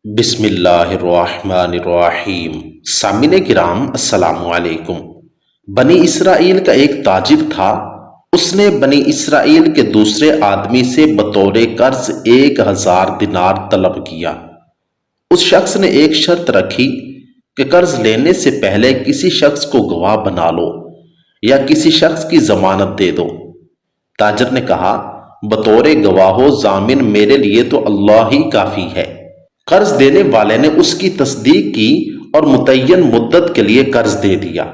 بسم اللہ الرحمن الرحیم۔ سامعین کرام السلام علیکم۔ بنی اسرائیل کا ایک تاجر تھا۔ اس نے بنی اسرائیل کے دوسرے آدمی سے بطور قرض 1000 دینار طلب کیا۔ اس شخص نے ایک شرط رکھی کہ قرض لینے سے پہلے کسی شخص کو گواہ بنا لو یا کسی شخص کی ضمانت دے دو۔ تاجر نے کہا، بطور گواہ و ضامن میرے لیے تو اللہ ہی کافی ہے۔ قرض دینے والے نے اس کی تصدیق کی اور متعین مدت کے لیے قرض دے دیا۔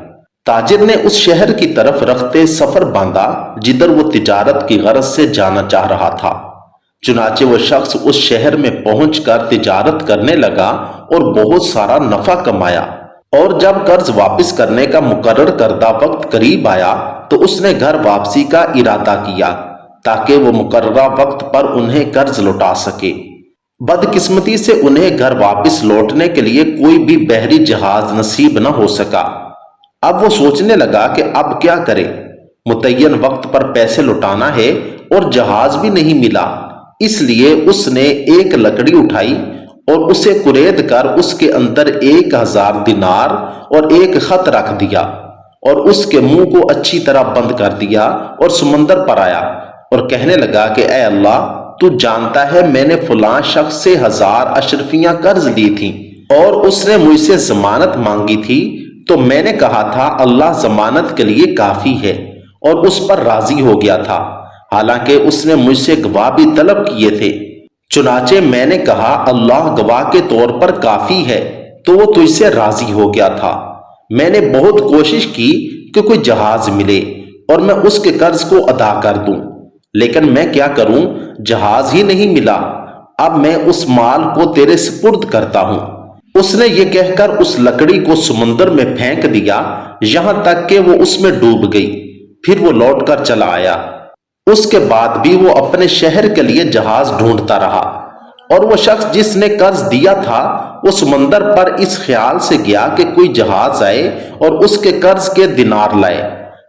تاجر نے اس شہر کی طرف رخت سفر باندھا جدھر وہ تجارت کی غرض سے جانا چاہ رہا تھا۔ چنانچہ وہ شخص اس شہر میں پہنچ کر تجارت کرنے لگا اور بہت سارا نفع کمایا، اور جب قرض واپس کرنے کا مقرر کردہ وقت قریب آیا تو اس نے گھر واپسی کا ارادہ کیا تاکہ وہ مقررہ وقت پر انہیں قرض لوٹا سکے۔ بدقسمتی سے انہیں گھر واپس لوٹنے کے لیے کوئی بھی بحری جہاز نصیب نہ ہو سکا۔ اب وہ سوچنے لگا کہ اب کیا کرے، متعین وقت پر پیسے لوٹانا ہے اور جہاز بھی نہیں ملا۔ اس لیے اس نے ایک لکڑی اٹھائی اور اسے کلید کر اس کے اندر 1000 دینار اور ایک خط رکھ دیا اور اس کے منہ کو اچھی طرح بند کر دیا اور سمندر پر آیا اور کہنے لگا کہ اے اللہ، تو جانتا ہے میں نے فلاں شخص سے 1000 اشرفیاں قرض لی تھیں اور اس نے مجھ سے ضمانت مانگی تھی، تو میں نے کہا تھا اللہ ضمانت کے لیے کافی ہے، اور اس پر راضی ہو گیا تھا، حالانکہ اس نے مجھ سے گواہ بھی طلب کیے تھے۔ چنانچہ میں نے کہا اللہ گواہ کے طور پر کافی ہے، تو وہ تجھ سے راضی ہو گیا تھا۔ میں نے بہت کوشش کی کہ کوئی جہاز ملے اور میں اس کے قرض کو ادا کر دوں، لیکن میں کیا کروں، جہاز ہی نہیں ملا۔ اب میں اس مال کو تیرے سپرد کرتا ہوں۔ اس نے یہ کہہ کر اس لکڑی کو سمندر میں پھینک دیا یہاں تک کہ وہ اس میں ڈوب گئی۔ پھر وہ لوٹ کر چلا آیا۔ اس کے بعد بھی وہ اپنے شہر کے لیے جہاز ڈھونڈتا رہا، اور وہ شخص جس نے قرض دیا تھا وہ سمندر پر اس خیال سے گیا کہ کوئی جہاز آئے اور اس کے قرض کے دینار لائے۔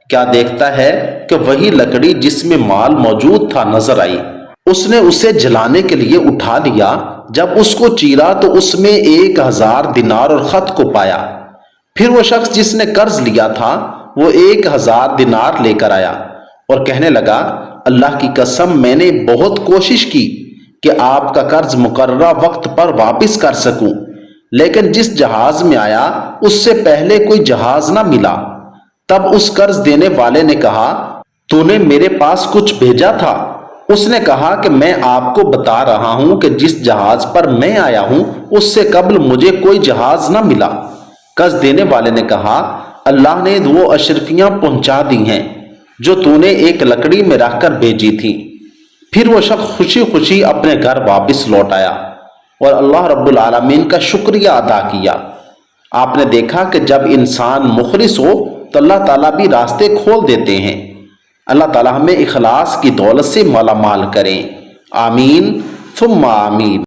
کیا دیکھتا ہے کہ وہی لکڑی جس میں مال موجود تھا نظر آئی۔ اس نے اسے جلانے کے لیے اٹھا لیا۔ جب اس کو چیرا تو اس میں 1000 دینار اور خط کو پایا۔ پھر وہ شخص جس نے قرض لیا تھا وہ 1000 دینار لے کر آیا اور کہنے لگا، اللہ کی قسم میں نے بہت کوشش کی کہ آپ کا قرض مقررہ وقت پر واپس کر سکوں، لیکن جس جہاز میں آیا اس سے پہلے کوئی جہاز نہ ملا۔ تب اس قرض دینے والے نے کہا، تو نے میرے پاس کچھ بھیجا تھا؟ اس نے کہا کہ میں آپ کو بتا رہا ہوں کہ جس جہاز پر میں آیا ہوں اس سے قبل مجھے کوئی جہاز نہ ملا۔ قرض دینے والے نے کہا، اللہ نے وہ اشرفیاں پہنچا دی ہیں جو تو نے ایک لکڑی میں رکھ کر بھیجی تھی۔ پھر وہ شخص خوشی خوشی اپنے گھر واپس لوٹ آیا اور اللہ رب العالمین کا شکریہ ادا کیا۔ آپ نے دیکھا کہ جب انسان مخلص ہو تو اللہ تعالیٰ بھی راستے کھول دیتے ہیں۔ اللہ تعالیٰ ہمیں اخلاص کی دولت سے مالا مال کریں، آمین ثم آمین۔